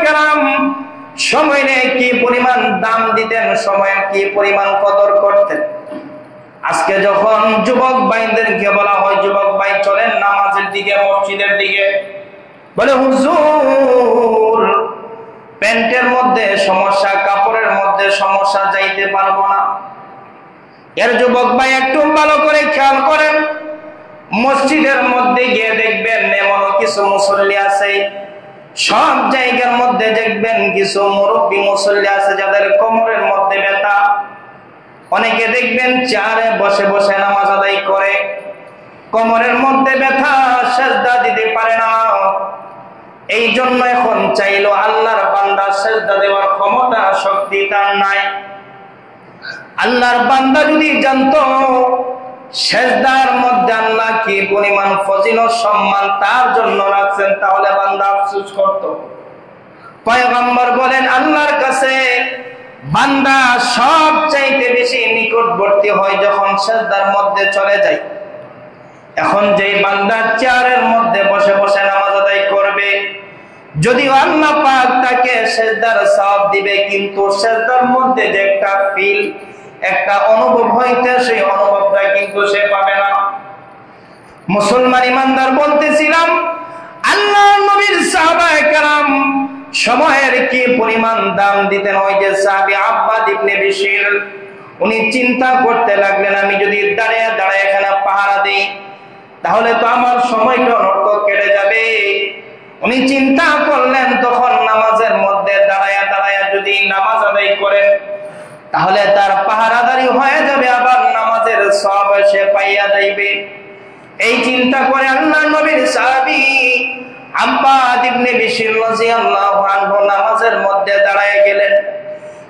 কেরাম সময়ে কি পরিমাণ দাম দিতেন, সময়ের কি পরিমাণ কদর করতেন। আজকে যখন যুবক ভাইদেরকে বলা হয়, যুবক ভাই চলেন নামাজের দিকে, মসজিদের দিকে, বলে হুজুর প্যান্টের মধ্যে সমস্যা, কাপড়ের মধ্যে সমস্যা, যাইতে পারবো না। এর যুবক ভাই একটু ভালো করে খেয়াল করেন, মসজিদের মধ্যে গিয়ে দেখবেন এমনও কিছু মুসল্লি আছে, সব জায়গার মধ্যে দেখবেন কিছু মুরব্বী মুসল্লি আছে যাদের কোমরের মধ্যে ব্যথা। অনেকে দেখবেন চেয়ারে বসে বসে নামাজ আদায় করে, কোমরের মধ্যে ব্যথা, সিজদা দিতে পারে না। এই জন্য এখন চাইলো আল্লাহর বান্দা সিজদা দেওয়ার ক্ষমতা শক্তি তার নাই। আল্লাহর বান্দা যদি জানতো সিজদার মধ্যে আল্লাহ কি পরিমাণ ফজিলত সম্মান তার জন্য রাখছেন, তাহলে বান্দা আফসোস করত। পয়গম্বর বলেন আল্লাহর কাছে বান্দা সবচাইতে বেশি নিকটবর্তী হয় যখন সিজদার মধ্যে চলে যায়। এখন যেই বান্দা চেয়ারের মধ্যে বসে বসে নামাজ আদায় করবে, যদিও আল্লাহ পাক তাকে সিজদার সওয়াব দিবে, কিন্তু সিজদার মধ্যে যে একটা ফিল, একটা অনুভব হইতে, সেই অনুভবটা কিন্তু সে পাবে না। মুসলমান ইমানদার বলতেছিলাম, আল্লাহর নবীর সাহাবায়ে কেরাম সময়ের কি পরিমাণ দাম দিতেন। ওই যে সাহাবী আব্বাদ ইবনে বিশির, উনি চিন্তা করতে লাগলেন, আমি যদি দাঁড়িয়ে দাঁড়িয়ে এখানে পাহারা দেই তাহলে তো আমার সময়টা অনর্থক কেটে যাবে। উনি চিন্তা করলেন তখন নামাজের মধ্যে দাঁড়ায়া দাঁড়ায়া যদি নামাজ আদায় করেন তাহলে তার পাহারাদারি হয়ে যাবে, আবার নামাজের সওয়াব সে পাইয়া যাইবে। এই চিন্তা করে আল্লাহর নবীর সাহাবী আব্বাদ ইবনে বিশির রাদিয়াল্লাহু আনহু নামাজের মধ্যে দাঁড়ায় গেলেন।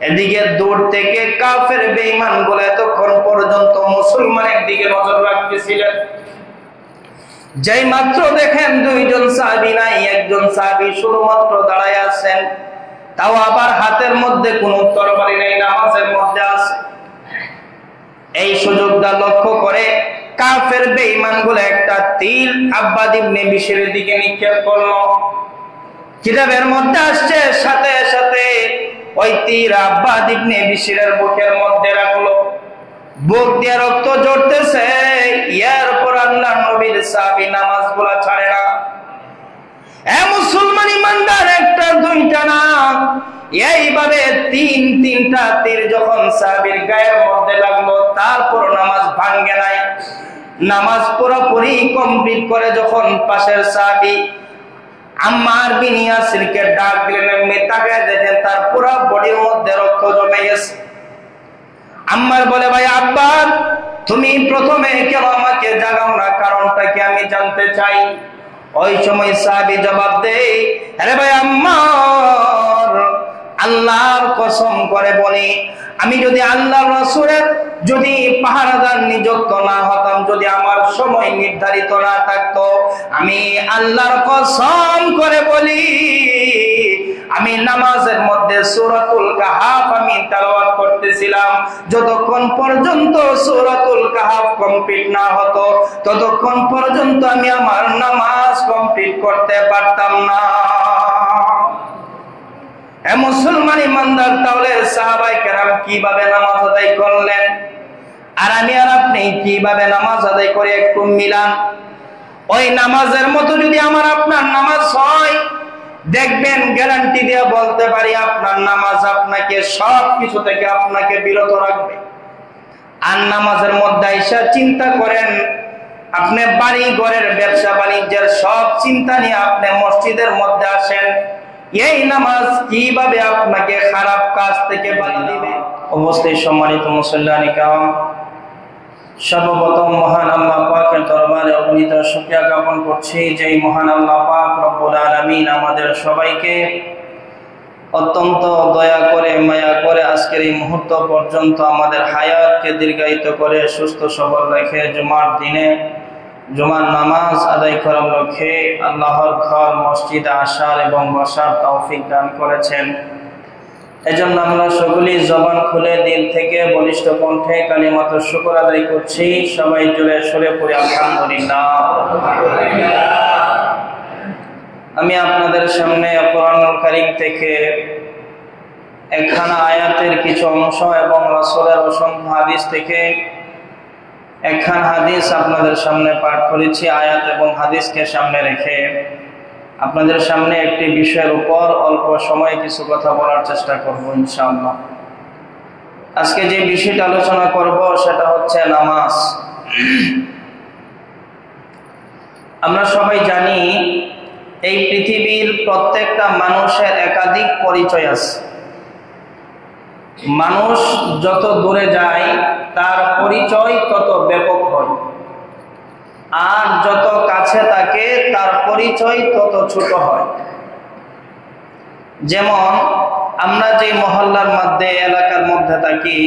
এদিকে দূর থেকে কাফের বেঈমানগুলো এতক্ষণ পর্যন্ত মুসলমানের দিকে নজর রাখতেছিলেন। যেই মাত্র দেখেন দুইজন সাহাবী নাই, একজন সাহাবী শুধুমাত্র দাঁড়ায় আছেন, তাও আবার হাতের মধ্যে কোনো তরবারি নেই, নামাজের মধ্যে আছে। এই সুযোগটা লক্ষ্য করে কাফের বেঈমানগুলো একটা তীর আব্বাদ ইবনে বিশিরের দিকে নিক্ষেপ করলো। কিতাবের মধ্যে আসছে সাথে সাথে ওই তীর আব্বাদ ইবনে বিশিরের বুকের মধ্যে রাখলো, বুক দিয়ে রক্ত ঝরতেছে। এরপর আল্লাহর নবীর সাহাবী নামাজগুলা ছাড়ে না। এ মুসলমান ইমানদার, একটা দুইটা না, এইভাবে তিনটা তীর যখন সাহাবীর গায়ের মধ্যে লাগলো, তারপর নামাজ ভাঙ্গে নাই। নামাজ পুরোপুরি কমপ্লিট করে যখন পাশের সাহাবী আম্মার বিন ইয়াসিরকে ডাক দিলেন, এমনি তাকায় দেখেন তার পুরো বডির মধ্যে রক্ত জমে গেছে। আম্মার বলে, ভাই আব্বাস, তুমি প্রথমে কেন আমাকে জাগাও না, কারণটা কি আমি জানতে চাই। ওই সময় সাহাবী জবাব দেয়, আরে ভাই আম্মার, আল্লাহর কসম করে বলি, আমি যদি আল্লাহর রাসূলের যদি পাহারাদার নিযুক্ত না হতাম, যদি আমার সময় নির্ধারিত না থাকতো, আমি আল্লাহর কসম করে বলি আমি নামাজের মধ্যে সূরাতুল কাহাফ আমি তেলাওয়াত করতেছিলাম। যতক্ষণ পর্যন্ত সূরাতুল কাহাফ কমপ্লিট না হতো ততক্ষণ পর্যন্ত আমি আমার নামাজ কমপ্লিট করতে পারতাম না। এ মুসলমান ইমানদার, তাহলে সাহাবায়ে কেরাম কিভাবে নামাজ আদায় করলেন আর আমি আর আপনি কিভাবে নামাজ আদায় করে একটু মিলান। ওই নামাজের মতো যদি আমার আপনার নামাজ হয়, দেখবেন গ্যারান্টি দিয়ে বলতে পারি আপনার নামাজ আপনাকে সব কিছু থেকে আপনাকে বিরত রাখবে। আর নামাজের মধ্যে আইসা চিন্তা করেন, আপনি বাড়ি ঘরের ব্যবসা বাণিজ্যের সব চিন্তা নিয়ে আপনি মসজিদের মধ্যে আসেন, এই নামাজ কিভাবে আপনাকে খারাপ কাজ থেকে বাঁচিয়ে দিবে। অবশ্যই সম্মানিত মুসল্লিয়ানে কিরাম, সর্বপ্রথম মহান আল্লাহ পাকের দরবারে অগণিত শুকরিয়া জ্ঞাপন করছি, যেই মহান আল্লাহ পাক রব্বুল আলামিন আমাদের সবাইকে অত্যন্ত দয়া করে মায়া করে আজকের এই মুহূর্ত পর্যন্ত আমাদের হায়াতকে দীর্ঘায়িত করে সুস্থ সবল রেখে জুমার দিনে জুমার নামাজ আদায় করার লক্ষ্যে আল্লাহর ঘর মসজিদে আসার এবং বসার তৌফিক দান করেছেন। এজন্য আমরা সকলেই জবান খুলে দিল থেকে বলিষ্ঠ কণ্ঠে কালিমাতুশ শুকর আদায় করছি। সবাই জোরে সরে পড়ি আলহামদুলিল্লাহ। আমি আপনাদের সামনে কোরআনুল কারীম থেকে একখানা আয়াতের কিছু অংশ এবং রাসূলের অসংখ্য হাদিস থেকে একখানা হাদিস আপনাদের সামনে পাঠ করেছি। আয়াত এবং হাদিসকে সামনে রেখে আপনাদের সামনে একটি বিষয়ের উপর অল্প সময়ে কিছু কথা বলার চেষ্টা করব ইনশাআল্লাহ। আজকে যে বিষয়টা আলোচনা করব সেটা হচ্ছে নামাজ। আমরা সবাই জানি এই পৃথিবীর প্রত্যেকটা মানুষের একাধিক পরিচয় আছে। মানুষ যত দূরে যায় তার পরিচয় তত ব্যাপক হয়, আর যত কাছে থাকে তার পরিচয় তত ছোট হয়। যেমন আমরা যে মহল্লার মধ্যে এলাকার মধ্যে থাকি,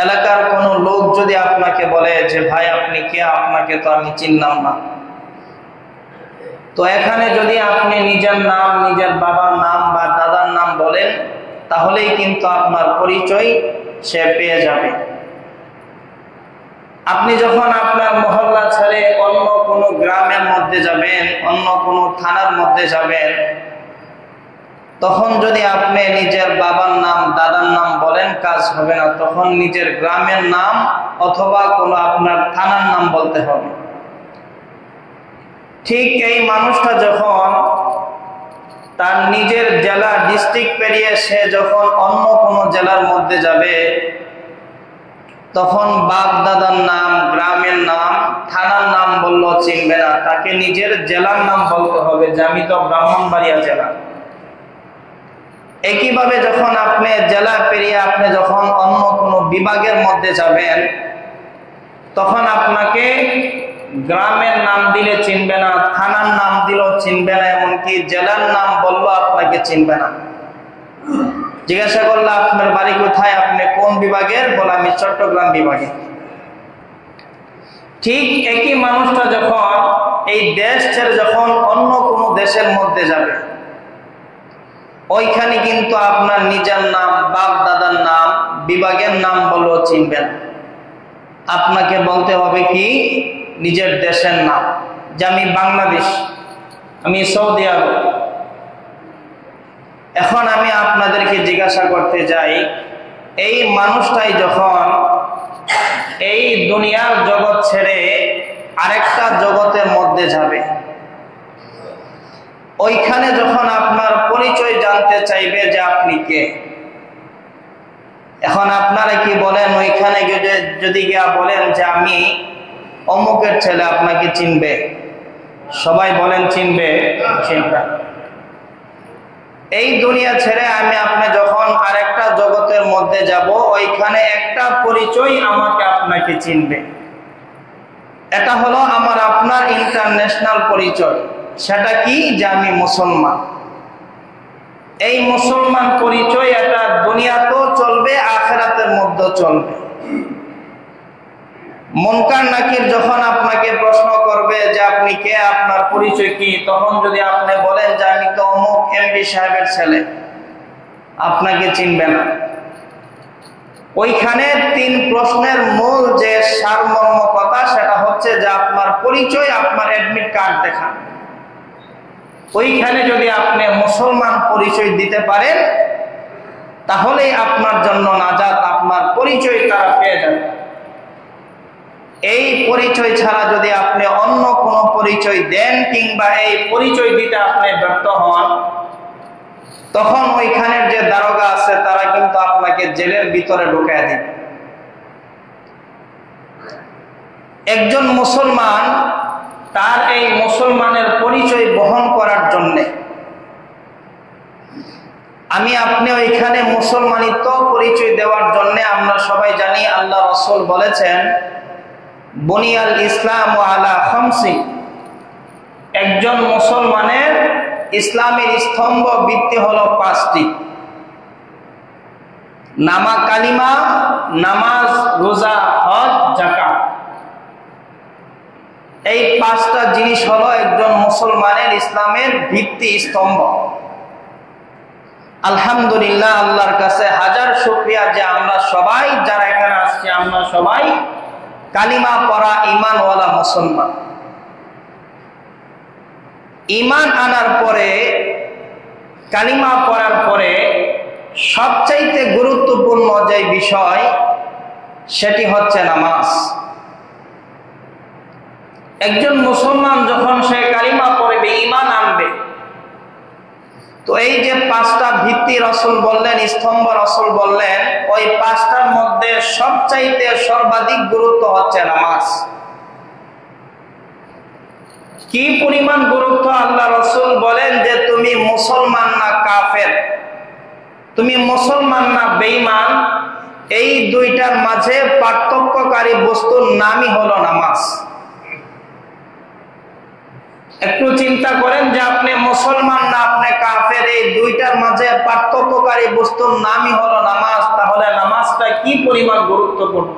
এলাকার কোনো লোক যদি আপনাকে বলে যে ভাই আপনি কে, আপনাকে তো আমি চিনলাম না, তো এখানে যদি আপনি নিজের নাম, নিজের বাবার নাম বা দাদার নাম বলেন, তাহলেই কিন্তু আপনার পরিচয় সে পেয়ে যাবে। আপনি যখন আপনার মহল্লা ছেড়ে অন্য কোনো গ্রামের মধ্যে যাবেন, অন্য কোনো থানার মধ্যে যাবেন, তখন যদি আপনি নিজের বাবার নাম, দাদার নাম বলেন, কাজ হবে না। তখন নিজের গ্রামের নাম অথবা কোনো আপনার থানার নাম বলতে হবে। ঠিক এই মানুষটা যখন তার নিজের জেলা, ডিস্ট্রিক্ট পেরিয়ে সে যখন অন্য কোনো জেলার মধ্যে যাবে, তখন বাপ দাদার নাম, গ্রামের নাম, থানার নাম বললেও চিনবে না। তাকে নিজের জেলার নাম বলতে হবে যে আমি তো ব্রাহ্মণবাড়িয়া জেলা। একইভাবে যখন আপনি জেলা পেরিয়ে আপনি যখন অন্য কোনো বিভাগের মধ্যে যাবেন, তখন আপনাকে গ্রামের নাম দিলে চিনবে না, থানার নাম দিলেও চিনবে না, এমনকি জেলার নাম বললেও আপনাকে চিনবে না। জিজ্ঞাসা করলে আপনার বাড়ি কোথায়, আপনি কোন বিভাগের, বলে আমি চট্টগ্রাম বিভাগে। ঠিক একই মানুষটা যখন এই দেশ ছেড়ে যখন অন্য কোনো দেশের মধ্যে যাবে, ওইখানে কিন্তু আপনার নিজের নাম, বাপ দাদার নাম, বিভাগের নাম বললেও চিনবেন। আপনাকে বলতে হবে কি, নিজের দেশের নাম, যে আমি বাংলাদেশ, আমি সৌদি আরব। এখন আমি আপনাদেরকে জিজ্ঞাসা করতে যাই, এই মানুষটাই যখন এই দুনিয়ার জগৎ ছেড়ে আরেকটা জগতের মধ্যে যাবে, ওইখানে যখন আপনার পরিচয় জানতে চাইবে যে আপনি কে, এখন আপনারা কি বলেন? ওইখানে যদি গিয়া বলেন যে আমি অমুকের ছেলে, আপনাকে চিনবে? সবাই বলেন চিনবে? চিনবে। এই দুনিয়া ছেড়ে আমি আপনি যখন আরেকটা জগতের মধ্যে যাব, ওইখানে একটা পরিচয় আমাকে আপনাকে চিনবে। এটা হলো আমার আপনার ইন্টারন্যাশনাল পরিচয়। সেটা কি? যে আমি মুসলমান। এই মুসলমান পরিচয় এটা দুনিয়াতেও চলবে, আখিরাতের মধ্যেও চলবে। মুনকার নাকির যখন আপনাকে প্রশ্ন করবে যে আপনি কে, আপনার পরিচয় কি, তখন যদি আপনি বলেন যে আমি তো অমুক এমপি সাহেবের ছেলে, আপনাকে চিনবে না। ওইখানে তিন প্রশ্নের মূল যে সারমর্ম কথা, সেটা হচ্ছে যে আপনার পরিচয়, আপনার অ্যাডমিট কার্ড দেখান। ওইখানে যদি আপনি মুসলমান পরিচয় দিতে পারেন, তাহলেই আপনার জন্য নাজাত, আপনার পরিচয় তারা পেয়ে যাবে। এই পরিচয় ছাড়া যদি আপনি অন্য কোনো পরিচয় দেন, কিংবা এই পরিচয় দিতে আপনি ব্যর্থ হন, তখন ওইখানের যে দারোগা আছে তারা কিন্তু আপনাকে জেলের ভিতরে ঢুকায় দিবে। একজন মুসলমান তার এই মুসলমানের পরিচয় বহন করার জন্য আমি আপনি ওইখানে মুসলমানিত্ব পরিচয় দেওয়ার জন্য, আমরা সবাই জানি আল্লাহ রাসূল বলেছেন, বুনিয়াল ইসলাম আলা খামসি, একজন মুসলমানের ইসলামের স্তম্ভ ভিত্তি হলো পাঁচটি: কালিমা, নামাজ, রোজা, হজ, যাকাত। এই পাঁচটা জিনিস হলো একজন মুসলমানের ইসলামের ভিত্তি স্তম্ভ। আলহামদুলিল্লাহ, আল্লাহর কাছে হাজার শুকরিয়া যে আমরা সবাই যারা এখানে আসছি, আমরা সবাই কালিমা পড়া ঈমানওয়ালা মুসলমান। ঈমান আনার পরে, কালিমা পড়ার পরে সবচাইতে গুরুত্বপূর্ণ যে বিষয় সেটি হচ্ছে নামাজ। একজন মুসলমান যখন সে কালিমা পড়বে, ঈমান আনবে, তো এই যে 5টা ভিত্তি রাসূল বললেন, স্তম্ভ রাসূল বললেন, ওই 5টার মধ্যে সবচাইতে সর্বাধিক গুরুত্ব হচ্ছে নামাজ। কি পরিমাণ গুরুত্ব! আল্লাহ রাসূল বলেন যে তুমি মুসলমান না কাফের, তুমি মুসলমান না বেঈমান, এই দুইটার মাঝে পার্থক্যকারী বস্তুর নামই হলো নামাজ। একটু চিন্তা করেন যে আপনি মুসলমান না আপনি কাফের, এই দুইটার মাঝে পার্থক্যকারী বস্তুর নামই হলো নামাজ। তাহলে নামাজটা কি পরিমাণ গুরুত্বপূর্ণ!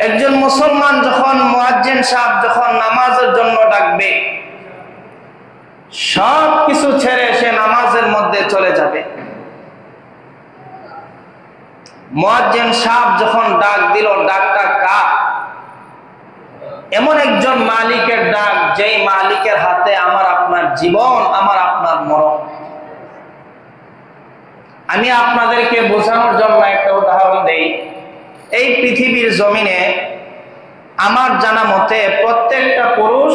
একজন মুসলমান যখন মুয়াজ্জিন সাহেব যখন নামাজের জন্য ডাকবে, সব কিছু ছেড়ে সে নামাজের মধ্যে চলে যাবে। মুয়াজ্জিন সাহেব যখন ডাক দিল, ডাকটা কার? এমন একজন মালিকের ডাক, যেই মালিকের হাতে আমার আপনার জীবন, আমার আপনার মরণ। আমি আপনাদেরকে বোঝানোর জন্য একটা উদাহরণ দেই। এই পৃথিবীর জমিনে আমার জানা মতে প্রত্যেকটা পুরুষ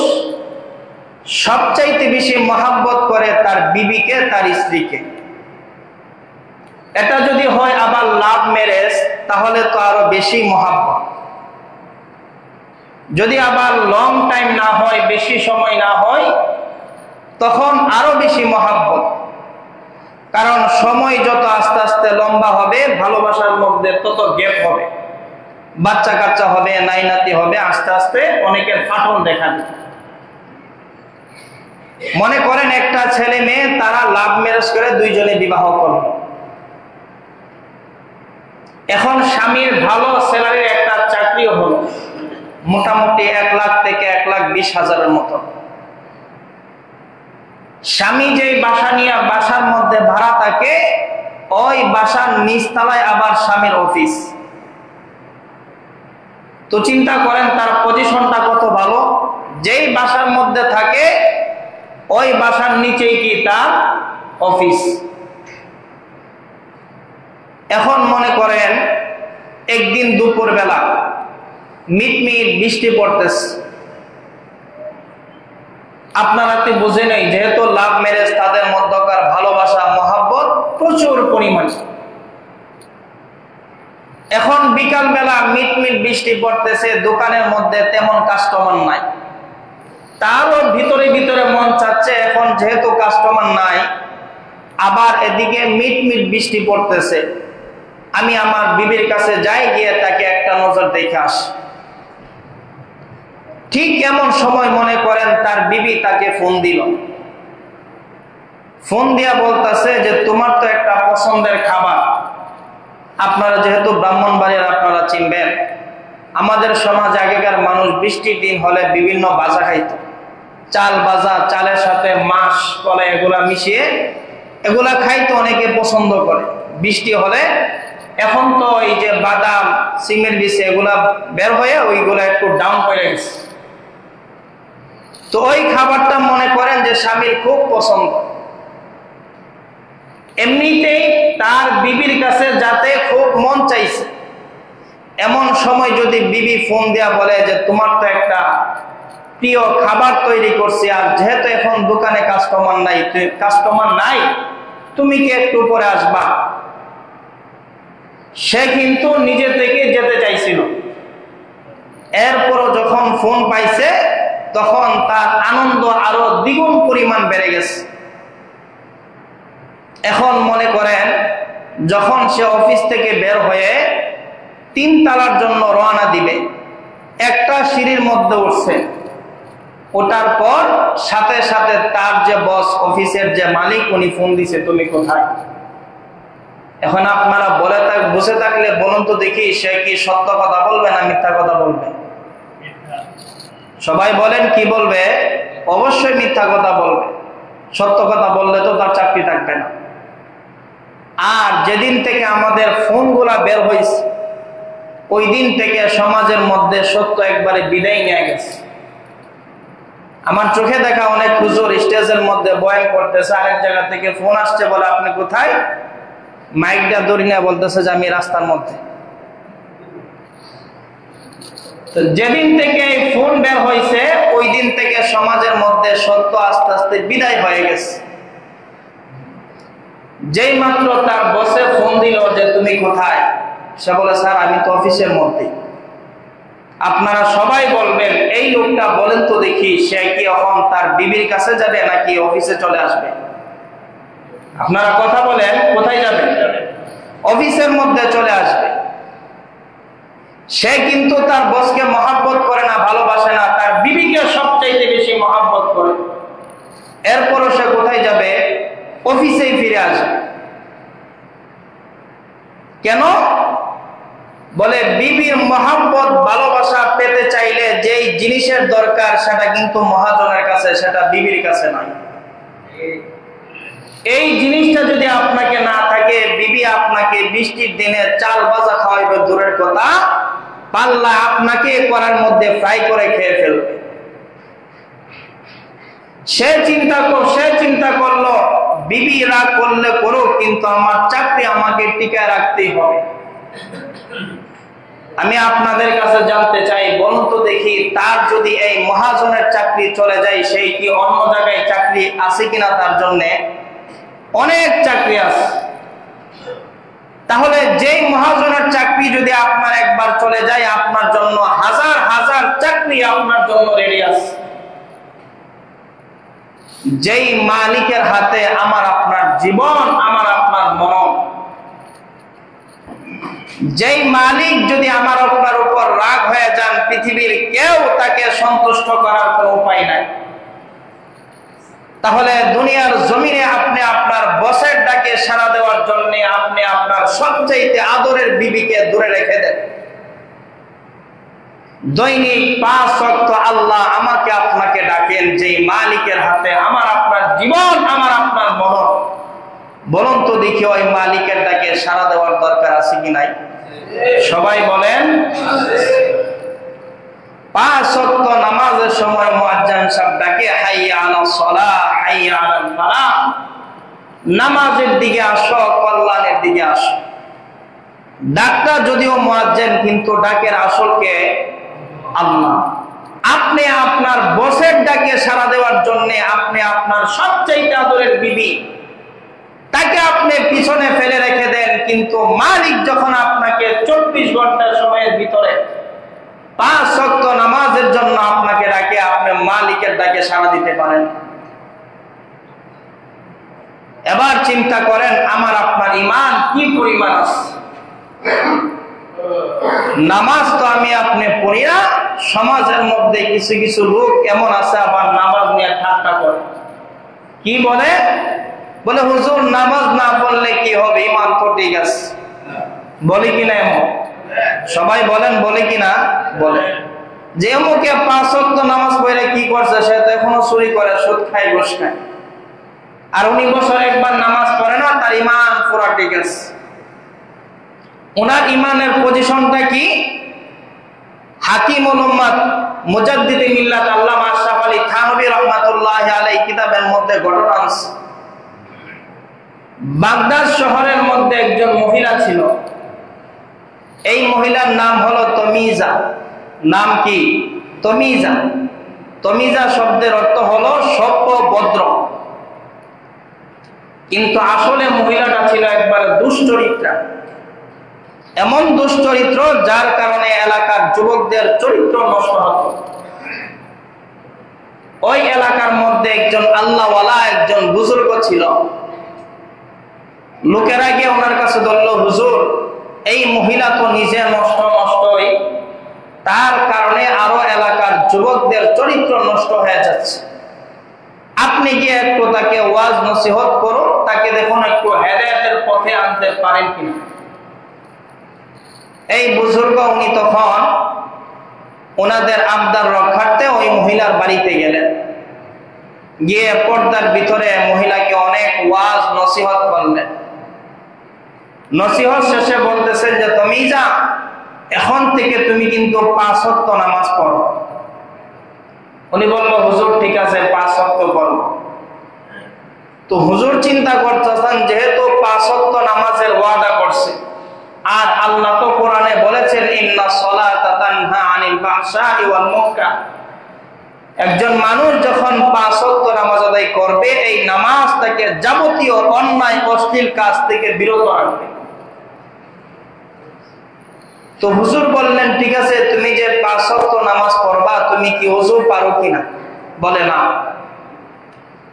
সবচাইতে বেশি মহাব্বত করে তার বিবিকে, তার স্ত্রীকে। এটা যদি হয় আবার লাভ ম্যারেজ, তাহলে তো আরো বেশি মহাব্বত। যদি আবার লং টাইম না হয়, বেশি সময় না হয়, তখন আরো বেশি মহাব্বত। কারণ সময় যত আস্তে আস্তে লম্বা হবে, ভালোবাসার মধ্যে তত গ্যাপ হবে, বাচ্চা কাচ্চা হবে, নাইনাতি হবে, আস্তে আস্তে অনেকের ফাটল দেখা দেবে। মনে করেন একটা ছেলে মেয়ে, তারা লাভ ম্যারেজ করে দুইজনে বিবাহ করল। এখন স্বামীর ভালো স্যালারির একটা চাকরিও হলো, মোটামুটি 1 লাখ থেকে 1,20,000-এর মতো। স্বামী যেই বাসা নিয়ে বাসার মধ্যে ভাড়া থাকে, ওই বাসার নিচতলায় আবার স্বামীর অফিস। তো চিন্তা করেন তার পজিশনটা কত ভালো। যেই বাসার মধ্যে থাকে, ওই বাসার নিচেই কি তার অফিস। এখন মনে করেন একদিন দুপুর বেলা মিটমিট বৃষ্টি পড়তেছে। আপনারা তো বুঝে নেই, যেহেতু লাভ ম্যারেজ, তাদের মধ্যকার ভালোবাসা মহাব্বত প্রচুর পরিমাণ। এখন বিকাল বেলা মিটমিট বৃষ্টি পড়তেছে, দোকানের মধ্যে তেমন কাস্টমার নাই। তারও ভিতরে ভিতরে মন চাচ্ছে, এখন যেহেতু কাস্টমার নাই, আবার এদিকে মিটমিট বৃষ্টি পড়তেছে, আমি আমার বিবির কাছে যাই, গিয়ে তাকে একটা নজর দেখে আসি। ঠিক এমন সময় মনে করেন তার বিবি তাকে ফোন দিল। ফোন দিয়া বলতেছে যে তোমার তো একটা পছন্দের খাবার, আপনারা যেহেতু ব্রাহ্মণবাড়িয়ার, আপনারা চিনবেন, আমাদের সমাজ আগেকার মানুষ বৃষ্টির দিন হলে বিভিন্ন ভাজা খাইত। চাল ভাজা, চালের সাথে মাছ, কলা এগুলা মিশিয়ে এগুলা খাইতো, অনেকে পছন্দ করে বৃষ্টি হলে। এখন তো এই যে বাদাম, সিমের বীজ এগুলা বের হয়ে ওইগুলা একটু ডাউন করে গেছে। তো ওই খাবারটা মনে করেন যে স্বামীর খুব পছন্দ। এমনিতেই তার বিবির কাছে যাতে খুব মন চাইছে, এমন সময় যদি বিবি ফোন দেয়া বলে যে তোমার তো একটা প্রিয় খাবার তৈরি করছি, আর যেহেতু এখন দোকানে কাস্টমার নাই, তুমি কি একটু পরে আসবা? সে কিন্তু নিজে থেকে যেতে চাইছিল। এরপরও যখন ফোন পাইছে, তখন তার আনন্দ আরো দ্বিগুণ পরিমাণ বেড়ে গেছে। এখন মনে করেন যখন সে অফিস থেকে বের হয়ে 3 তলার জন্য রওনা দিবে, একটা সিঁড়ির মধ্যে উঠছে, ওঠার পর সাথে সাথে তার যে বস, অফিসের যে মালিক, উনি ফোন দিছে, তুমি কোথায়? এখন আপনারা বসে থাকলে বলুন তো দেখি, সে কি সত্য কথা বলবে না মিথ্যা কথা বলবে? সবাই বলেন কি বলবে? অবশ্যই মিথ্যা কথা বলবে। সত্য কথা বললে তো তার চাকরি থাকবে না। আর যেদিন থেকে আমাদের ফোনগুলা বের হয়েছে, ওই দিন থেকে সমাজের মধ্যে সত্য একবারে বিদায় নিয়ে গেছে। আমার চোখে দেখা অনেক হুজুর স্টেজের মধ্যে বয়ান করতেছে, আরেক জায়গা থেকে ফোন আসছে, বলে আপনি কোথায়? মাইকটা ধরে নিয়ে বলতেছে যে আমি রাস্তার মধ্যে। তো যেদিন থেকে ফোন বের হয়েছে ওই দিন থেকে সমাজের মধ্যে সত্য আস্তে আস্তে বিদায় হয়ে গেছে। যেই মাত্র তার বসে ফোন দিল যে তুমি কোথায়, সে বলে স্যার আমি তো অফিসের মধ্যে। আপনারা সবাই বলবেন এই লোকটা বলেন তো দেখি সে কি এখন তার বিবির কাছে যাবে নাকি অফিসে চলে আসবে? আপনারা কথা বলেন, কোথায় যাবে? অফিসের মধ্যে চলে আসবে। সে কিন্তু তার বসকে মহব্বত করে না, ভালোবাসে না, তার বিবিকে সবচাইতে বেশি মহব্বত করে। এরপরও সে কোথায় যাবে? অফিসেই ফিরে আসবে। কেন? বলে বিবির মহব্বত ভালোবাসা পেতে চাইলে যেই জিনিসের দরকার সেটা কিন্তু মহাজনের কাছে, সেটা বিবির কাছে নাই। এই জিনিসটা যদি আপনাকে না থাকে, বিবি আপনাকে বৃষ্টির দিনে চাল ভাজা খাওয়াইবে দূরের কথা, পাল্লা আপনাকে করার মধ্যে ফ্রাই করে খেয়ে ফেলবে। সে চিন্তা করলো বিবি রাগ করলে করুক, কিন্তু আমার চাকরি আমাকে টিকায় রাখতেই হবে। আমি আপনাদের কাছে জানতে চাই, বলুন তো দেখি, তার যদি এই মহাজনের চাকরি চলে যায়, সেই কি অন্য জায়গায় চাকরি আছে কিনা? তার জন্য অনেক চাকরি আছে। তাহলে যেই মহাজনের চাকরি যদি আপনার একবার চলে যায়, আপনার জন্য হাজার হাজার চাকরি আপনার জন্য রেডি আছে। যেই মালিকের হাতে আমার আপনার জীবন, আমার আপনার মরণ, যেই মালিক যদি আমার আপনার উপর রাগ হয়ে যান, পৃথিবীর কেউ তাকে সন্তুষ্ট করার কোনো উপায় নাই। তাহলে দুনিয়ার জমিনে আপনি আপনার বসের ডাকে সাড়া দেওয়ার জন্য আপনি আপনার সবচাইতে আদরের বিবিকে দূরে রেখে দেন। দৈনিক 5 ওয়াক্ত আল্লাহ আমাকে আপনাকে ডাকেন, যেই মালিকের হাতে আমার আপনার জীবন, আমার আপনার মরণ। বলুন তো দেখি ওই মালিকের ডাকে সাড়া দেওয়ার দরকার আছে কি নাই? সবাই বলেন। 5 ওয়াক্ত নামাজের সময় মুয়াজ্জিন সাহেব ডাকে হাইয়া আলাস সালাহ, হাইয়া আলাল ফালাহ, নামাজের দিকে আসো, কল্যাণের দিকে আসো। ডাকটা যদিও মুয়াজ্জিন, কিন্তু ডাকের আসলকে আল্লাহ। আপনি আপনার বসের ডাকে সাড়া দেওয়ার জন্য আপনি আপনার সবচেয়ে আদরের বিবি তাকে আপনি পিছনে ফেলে রেখে দেন, কিন্তু মালিক যখন আপনাকে 24 ঘন্টা সময়ের ভিতরে 5 ওয়াক্ত নামাজের জন্য আপনাকে ডাকে, আপনি মালিকের ডাকে সাড়া দিতে পারেন। এবার চিন্তা করেন আমার আপনার ঈমান কি পরিমাণ আছে। নামাজ তো আমি আপনি পড়ি না, সমাজের মধ্যে কিছু কিছু লোক এমন আছে আবার নামাজ নিয়ে ঠাট্টা করে। কি বলে? বলে হুজুর নামাজ না পড়লে কি হবে, ঈমান তো ঠিক আছে। বলে কিনা এমন? সবাই বলেন বলে কিনা? বলে। যে মুখে 5 ওয়াক্ত নামাজ পড়ে কি করছে, সে তো এখনো চুরি করে, সুদ খায়, ঘুষ খায়। আর 19 বছর একবার নামাজ পড়ে না, তার ঈমান পুরা ঠিক আছে। ওনার ঈমানের পজিশনটা কি? হাকিমুল উম্মাত মুজাদ্দিদে মিল্লাত আল্লামা আশরাফ আলী থানভী রাহমাতুল্লাহি আলাইহি কিতাবের মধ্যে ঘটনা আছে। বাগদাদ শহরের মধ্যে একজন মহিলা ছিল। এই মহিলার নাম হলো তমিজা। নাম কি? তমিজা। তমিজা শব্দের অর্থ হলো সভ্য, ভদ্র। কিন্তু আসলে মহিলাটা ছিল একবার দুশ্চরিত্রা। এমন দুশ্চরিত্র যার কারণে এলাকার যুবকদের চরিত্র নষ্ট হতো। ওই এলাকার মধ্যে একজন আল্লাহওয়ালা, একজন বুজুর্গ ছিল। লোকেরা গিয়ে ওনার কাছে বলল, হুজুর এই মহিলা তো নিজে নষ্টই, তার কারণে আরো এলাকার যুবকদের চরিত্র নষ্ট হয়ে যাচ্ছে। আপনি গিয়ে একটু তাকে ওয়াজ নসিহত করুন, তাকে দেখুন একটু হেদায়েতের পথে আনতে পারেন কিনা। এই বুজুর্গ উনি তখন ওনাদের আবদার রক্ষার্থে ওই মহিলার বাড়িতে গেলেন। গিয়ে পর্দার ভিতরে মহিলাকে অনেক ওয়াজ নসিহত করলেন। নসিহত শেষে বলতেছেন যে তমিজা, এখন থেকে তুমি কিন্তু 5 ওয়াক্ত নামাজ পড়ো। উনি বলল হুজুর ঠিক আছে 5 ওয়াক্ত পড়ব। তো হুজুর চিন্তা করতেছেন যেহেতু 5 ওয়াক্ত নামাজের ওয়াদা করছে, আর আল্লাহ তো কোরআনে বলেছেন ইন্নাস সালাতা তানহা আনিল ফাহশাই ওয়াল মুনকার, একজন মানুষ যখন 5 ওয়াক্ত নামাজ আদায় করবে এই নামাজ তাকে যাবতীয় অন্যায় অশ্লীল কাজ থেকে বিরত রাখবে। তো হুজুর বললেন ঠিক আছে তুমি যে 5 ওয়াক্ত নামাজ পড়বা তুমি কি ওযু পারো কিনা? বলে না।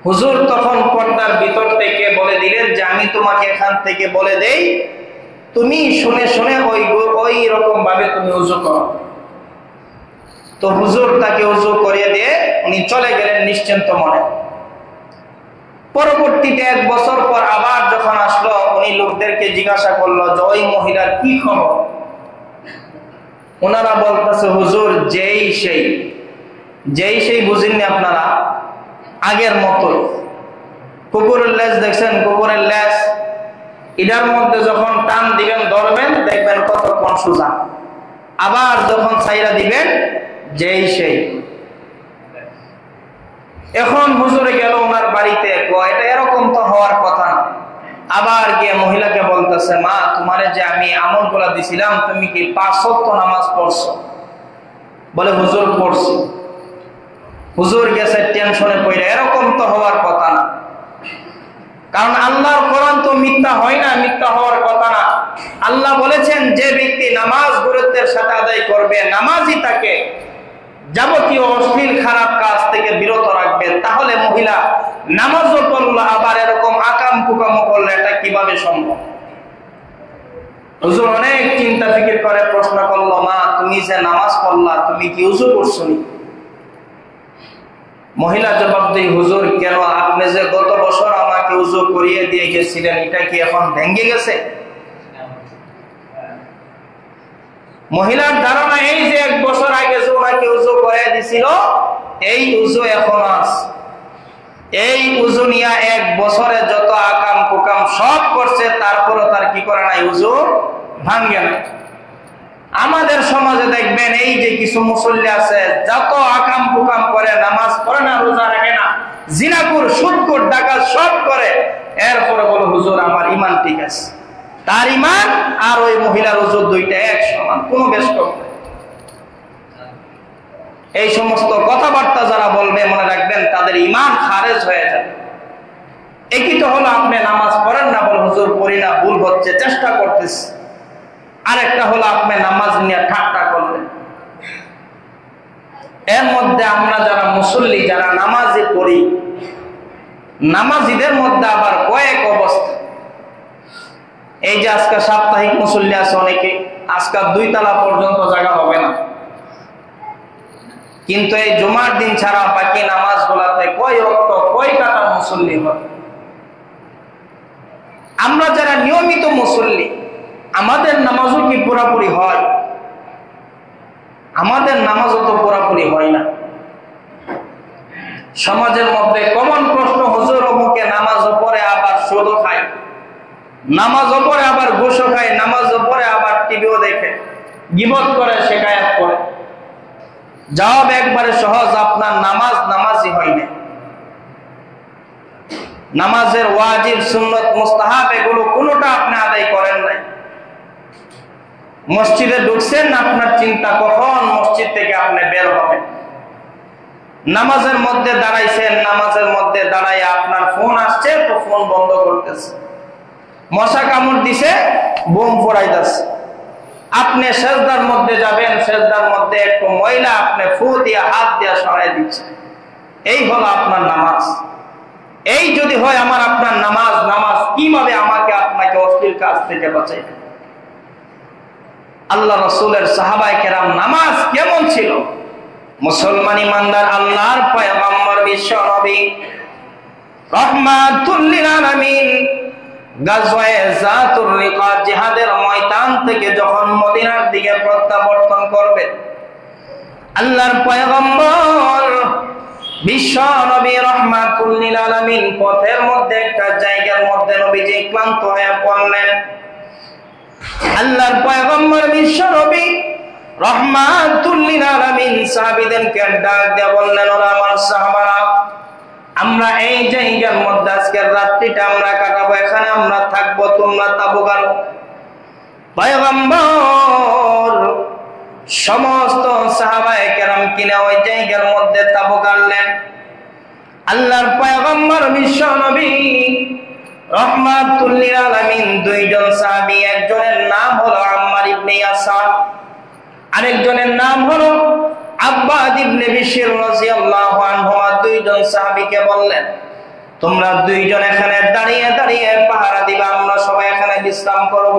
হুজুর তখন পর্দার ভিতর থেকে বলে দিলেন যে আমি তোমাকে এখান থেকে বলে দেই, তুমি শুনে শুনে ওই রকম ভাবে তুমি ওযু করো। তো হুজুর তাকে ওযু করিয়ে দিয়ে উনি চলে গেলেন নিশ্চিন্ত মনে। পরবর্তীতে 1 বছর পর আবার যখন আসলো উনি লোকদেরকে জিজ্ঞাসা করলো যে ওই মহিলার কি খবর? ওনারা বলতেছে হুজুর যেই সেই বুঝেননি আপনারা, আগের মতো কুকুরের লেজ দেখছেন, কুকুরের লেজ এটার মধ্যে যখন টান দিবেন ধরবেন দেখবেন কতক্ষণ সোজা, আবার যখন ছাইরা দিবেন যেই সেই। এখন হুজুরে গেল ওনার বাড়িতে, এটা এরকম তো হওয়ার কথা না। আবার গিয়ে মহিলাকে বলতেছে মা তোমারে যে আমি আমলগুলা দিছিলাম তুমি কি 5 ওয়াক্ত নামাজ পড়ছো? বলে হুজুর পড়ছি। হুজুর গেছে টেনশনে পড়ে, এরকম তো হওয়ার কথা না, কারণ আল্লাহর কোরআন তো মিথ্যা হয় না, মিথ্যা হওয়ার কথা না। আল্লাহ বলেছেন যে ব্যক্তি নামাজ গুরুত্বের সাথে আদায় করবে, নামাজই তাকে যাবতীয় অশ্লীল খারাপ কাজ থেকে বিরত রাখবে। তাহলে মহিলা নামাজও পড়লো আবার এরকম আকাম কুকাম করলে এটা কিভাবে সম্ভব? হুজুর অনেক চিন্তা ফিকির করে প্রশ্ন করলো মা তুমি যে নামাজ পড়লা তুমি কি ওযু করছো নি? মহিলা জবাব দেয় হুজুর কেন, আপনি যে গত বছর আমাকে ওযু করিয়ে দিয়ে গেছিলেন এটা কি এখন ভেঙে গেছে? মহিলার ধারণা এই যে 1 বছর আগে যে ওনাকে ওযু করিয়ে দিছিল এই ওযু এখন আছে। এই ওযু নিয়ে 1 বছরে যত আকাম কুকাম সব করছে তারপরও তার কি করে নাই, ওযু ভাঙে না। আমাদের সমাজে দেখবেন এই যে কিছু মুসল্লি আছে যত আকাম কুকাম করে, নামাজ পড়ে না, রোজা রাখে না, জিনাকুর সুদকুর ডাকাত সব করে, এরপরে বলে হুজুর আমার ঈমান ঠিক আছে। তার ঈমান আর ওই মহিলার ওযু দুইটা এক সমান, কোনো বেশ কম। এই সমস্ত কথাবার্তা যারা বলবে মনে রাখবেন তাদের ঈমান খারেজ হয়ে যাবে। একই তো হলো আপনি নামাজ পড়েন না বলে হুজুর পড়ি না, ভুল হচ্ছে, চেষ্টা করতেছি। আরেকটা হলো আপনি নামাজ নিয়ে ঠাট্টা করলেন। এর মধ্যে আমরা যারা মুসল্লি যারা নামাজি পড়ি, নামাজিদের মধ্যে আবার কয়েক অবস্থা। এই যে আজকে সাপ্তাহিক মুসল্লি আছে অনেকে, আজকে 2 তলা পর্যন্ত জায়গা হবে না, কিন্তু এই জুমার দিন ছাড়া বাকি নামাজ গুলাতে কয় ওয়াক্ত কয় কাতার মুসল্লি হয়। আমরা যারা নিয়মিত মুসল্লি আমাদের নামাজও কি পুরাপুরি হয়? আমাদের নামাজও তো পুরাপুরি হয় না। সমাজের মধ্যে কমন প্রশ্ন, হুজুর অমুকে নামাজও পড়ে আবার সুদও খায়, নামাজও পড়ে আবার ঘুষও খায়, নামাজও পড়ে আবার টিভিও দেখে, গীবত করে, শিকায়াত করে। জবাব একবারে সহজ, আপনার নামাজই হয় না। নামাজের ওয়াজিব সুন্নত মুস্তাহাব এগুলো কোনোটা আপনি আদায় করেন নাই। মসজিদে ঢুকছেন, আপনার চিন্তা কখন মসজিদ থেকে আপনি বের হবেন। নামাজের মধ্যে দাঁড়াইছেন, নামাজের মধ্যে দাঁড়াই আপনার ফোন আসছে তো ফোন বন্ধ করতেছে, মশা কামড় দিছে বোম ফোড়াইতেছে। আপনি সেজদার মধ্যে যাবেন, সেজদার মধ্যে একটু ময়লা আপনি ফু দিয়ে হাত দিয়ে সরাই দিচ্ছেন। এই হলো আপনার নামাজ। এই যদি হয় আমার আপনার নামাজ, নামাজ কিভাবে আমাকে আপনাকে অশ্লীল কাজ থেকে বাঁচাইবে? আল্লাহ রাসূলের সাহাবায়ে কেরাম নামাজ কেমন ছিল? মুসলমান ইমানদার আল্লাহর পয়গম্বর বিশ্ব নবী রাহমাতুল লিল আলামিন গাজওয়ায়ে যাতুর রিকা জিহাদের ময়দান থেকে যখন মদিনার দিকে প্রত্যাবর্তন করবে, আল্লাহর পয়গম্বর বিশ্ব নবী রাহমাতুল লিল আলামিন পথের মধ্যে একটা জায়গার মধ্যে নবীজি ক্লান্ত হয়ে পড়লেন। আল্লাহর পয়গম্বর বিশ্ব নবী রাহমাতুল লিল আলামিন সাহাবীদেরকে ডাক দিয়ে বললেন, ওরা আমার সাহাবারা, আমরা এই জায়গার মধ্যে আজকের রাত্রিটা আমরা কাটাবো, এখানে আমরা থাকবো, তোমরা তাবু গাড়ো। পয়গম্বর সমস্ত সাহাবায়ে কেরাম কিনা ওই জায়গার মধ্যে তাবু গাড়লেন। আল্লাহর পয়গম্বর বিশ্ব নবী রাহমাতুল লিল আলামিন দুইজন সাহাবী, একজনের নাম হলো আম্মার ইবনে ইয়াসার, আরেকজনের নাম হলো আব্বাদ ইবনে বিশর রাদিয়াল্লাহু আনহু। দুইজন সাহাবীকে বললেন, তোমরা দুইজন এখানে দাঁড়িয়ে দাঁড়িয়ে পাহারা দিবা, আমরা সবাই এখানে বিশ্রাম করব।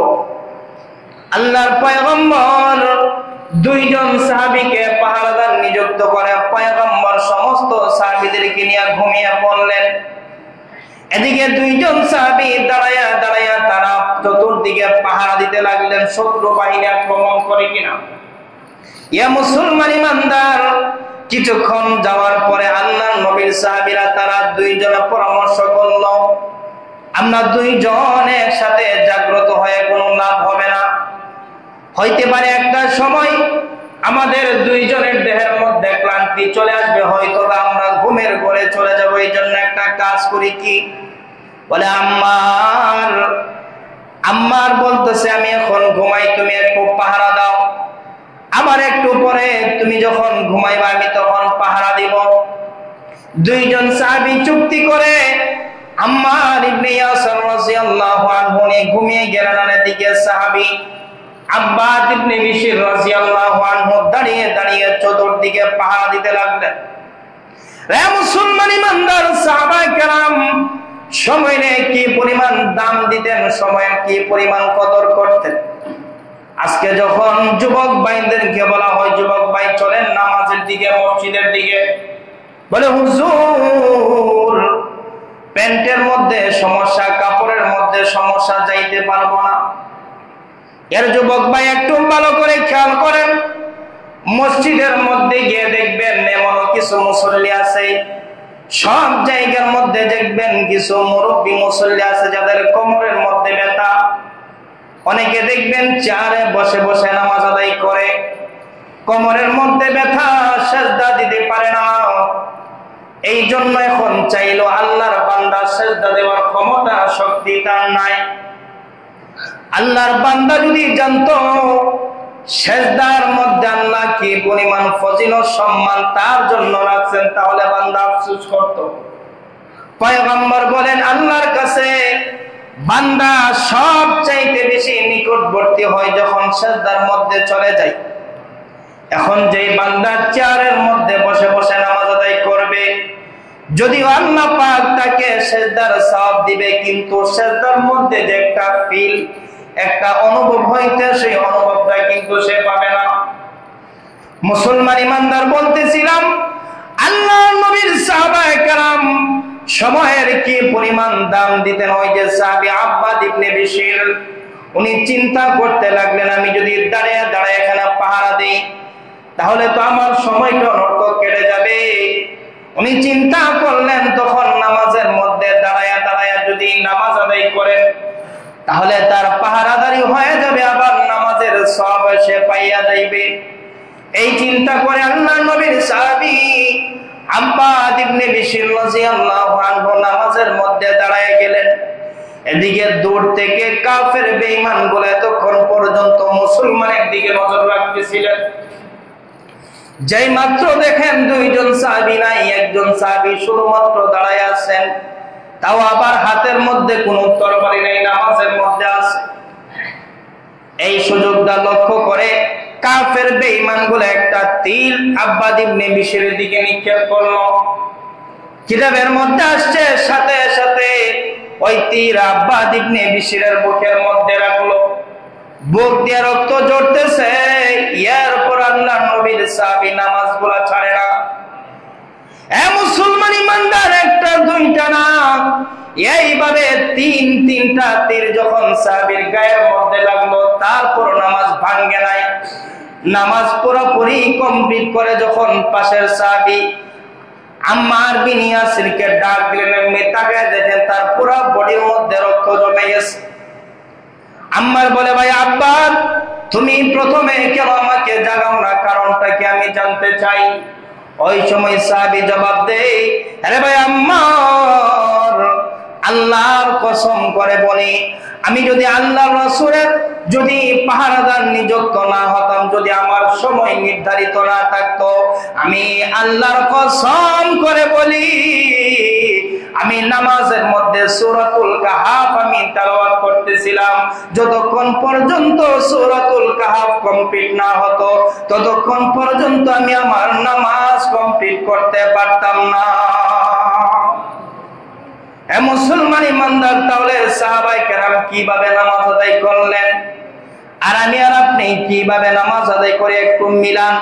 আল্লাহর পয়গম্বর দুইজন সাহাবীকে পাহারাদার নিযুক্ত করে পয়গম্বর সমস্ত সাহাবীদেরকে নিয়ে ঘুমিয়ে পড়লেন। এদিকে দুইজন সাহাবী দাঁড়ায়া দাঁড়ায়া তারা চতুর্দিকে পাহারা দিতে লাগলেন, শত্রু বাহিনী আক্রমণ করে কিনা। ইয়া মুসলমান ইমানদার, কিছুক্ষণ যাওয়ার পরে আল্লাহর নবীর সাহাবীরা তারা দুইজনে পরামর্শ করল, আমরা দুইজন একসাথে জাগ্রত হয়ে কোনো লাভ হবে না, হইতে পারে একটা সময় আমাদের দুইজনের দেহের মধ্যে ক্লান্তি চলে আসবে, হয়তো আমরা ঘুমের ঘরে চলে যাব। এই জন্য একটা কাজ করি, কি বলে, আম্মার বলতেছে আমি এখন ঘুমাই, তুমি একটু পাহারা দাও, আবার একটু পরে তুমি যখন ঘুমাইবা আমি তখন পাহারা দিব। দুইজন সাহাবী চুক্তি করে আম্মার ইবনে ইয়াসার রাদিয়াল্লাহু আনহু ঘুমিয়ে গেলেন। আর এদিকে সাহাবী আব্বাদ ইবনে বিশর রাদিয়াল্লাহু আনহু দাঁড়িয়ে দাঁড়িয়ে চতুর্দিকে পাহারা দিতে লাগলেন। রে মুসলমান ইমানদার সাহাবায়ে কেরাম, সময়ে কি পরিমাণ দাম দিতেন, সময়ের কি পরিমাণ কদর করতেন। আজকে যখন যুবক ভাইদেরকে বলা হয়, যুবক ভাই চলেন নামাজের দিকে, মসজিদের দিকে, বলে হুজুর প্যান্টের মধ্যে সমস্যা, কাপড়ের মধ্যে সমস্যা, যাইতে পারবো না। এর যুবক ভাই একটু ভালো করে খেয়াল করেন, মসজিদের মধ্যে গিয়ে দেখবেন এমনও কিছু মুসল্লি আছে, সব জায়গার মধ্যে দেখবেন কিছু মুরব্বী মুসল্লি আছে যাদের কোমরের মধ্যে ব্যথা। অনেকে দেখবেন চেয়ারে বসে বসে নামাজ আদায় করে, কোমরের মধ্যে ব্যথা, সিজদা দিতে পারে না। এই জন্য এখন চাইলো আল্লাহর বান্দা সিজদা দেওয়ার ক্ষমতা শক্তি তার নাই। আল্লাহর বান্দা যদি জানতো সিজদার মধ্যে আল্লাহ কি পরিমাণ ফজিলত সম্মান তার জন্য রাখছেন, তাহলে বান্দা আফসোস করত। পয়গম্বর বলেন, আল্লাহর কাছে বান্দা সব চাইতে বেশি নিকটবর্তী হয় যখন সিজদার মধ্যে চলে যায়। এখন যে বান্দা চেয়ারের মধ্যে বসে বসে নামাজ আদায় করবে, যদিও আল্লাহ পাক তাকে সিজদার সওয়াব দিবে, কিন্তু সিজদার মধ্যে যে একটা ফিল, একটা অনুভব হইতে, সেই অনুভবটা কিন্তু সে পাবে না। মুসলমান ইমানদার বলতেছিলাম, আল্লাহর নবীর সাহাবায়ে কেরাম সময়ের কি পরিমাণ দাম দিতেন। ওই যে সাহাবী আব্বাদ ইবনে বিশর, উনি চিন্তা করতে লাগলেন, আমি যদি দাঁড়িয়ে দাঁড়িয়ে এখানে পাহারা দেই তাহলে তো আমার সময়টা অনর্থ কেটে যাবে। উনি চিন্তা করলেন, তখন নামাজের মধ্যে দাঁড়ায়া দাঁড়ায়া যদি নামাজ আদায় করেন তাহলে তার পাহারাদারি হয়ে যাবে, আবার নামাজের সওয়াব সে পাইয়া যাইবে। এই চিন্তা করে আল্লাহর নবীর সাহাবী আব্বাদ ইবনে বিশর রাদিয়াল্লাহু আনহু নামাজের মধ্যে দাঁড়ায় গেলেন। এদিকে দূর থেকে কাফের বেঈমানগুলো এতক্ষণ পর্যন্ত মুসলমানের দিকে নজর রাখতেছিলেন। যেই মাত্র দেখেন দুইজন সাহাবী নাই, একজন সাহাবী শুধুমাত্র দাঁড়ায় আছেন, তাও আবার হাতের মধ্যে কোনো তরবারি নেই, নামাজের মধ্যে আছে। এই সুযোগটা লক্ষ্য করে কাফের বেঈমানগুলো একটা তীর আব্বাদ ইবনে বিশরের দিকে নিক্ষেপ করলো। কিতাবের মধ্যে আসছে সাথে সাথে ওই তীর আব্বাদ ইবনে বিশরের বুকের মধ্যে রাখলো, বুক দিয়ে রক্ত ঝরতেছে। এরপর আল্লাহর নবীর সাহাবী নামাজগুলা ছাড়ে না। এ মুসলমান ইমানদার, একটা দুইটা না, এইভাবে তিনটা তীর যখন সাহাবীর গায়ের মধ্যে লাগলো, তারপর নামাজ ভাঙ্গে নাই। নামাজ পুরোপুরি কমপ্লিট করে যখন পাশের সাহাবী আম্মার বিন ইয়াসিরকে ডাক দিলেন, এমনি তাকায় দেখেন তার পুরো বডির মধ্যে রক্ত জমে গেছে। আম্মার বলে, ভাই আব্বাস, তুমি প্রথমে কেন আমাকে জাগাও না, কারণটা কি আমি জানতে চাই। ওই সময় সাহাবী জবাব দেয়, আরে ভাই আম্মার, আল্লাহর কসম করে বলি, আমি যদি আল্লাহর রাসূলের যদি পাহারাদার নিযুক্ত না হতাম, যদি আমার সময় নির্ধারিত না থাকতো, আমি আল্লাহর কসম করে বলি আমি নামাজের মধ্যে সূরাতুল কাহাফ আমি তেলাওয়াত করতেছিলাম, যতক্ষণ পর্যন্ত সূরাতুল কাহাফ কমপ্লিট না হতো ততক্ষণ পর্যন্ত আমি আমার নামাজ কমপ্লিট করতে পারতাম না। মুসলমান ইমানদার, তাহলে সাহাবায়ে কেরাম কিভাবে নামাজ আদায় করলেন আর আমি আর আপনি কিভাবে নামাজ আদায় করে একটু মিলান।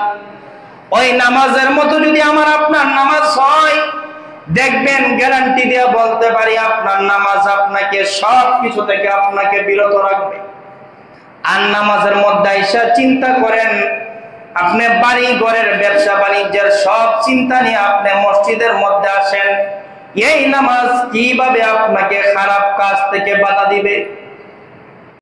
ওই নামাজের মতো যদি আমার আপনার নামাজ হয়, দেখবেন গ্যারান্টি দিয়ে বলতে পারি আপনার নামাজ আপনাকে সব কিছু থেকে আপনাকে বিরত রাখবে। আর নামাজের মধ্যে এসে চিন্তা করেন, আপনি বাড়ি ঘরের ব্যবসা বাণিজ্যের সব চিন্তা নিয়ে আপনি মসজিদের মধ্যে আসেন, এই নামাজ কিভাবে আপনাকে খারাপ কাজ থেকে বাধা দিবে।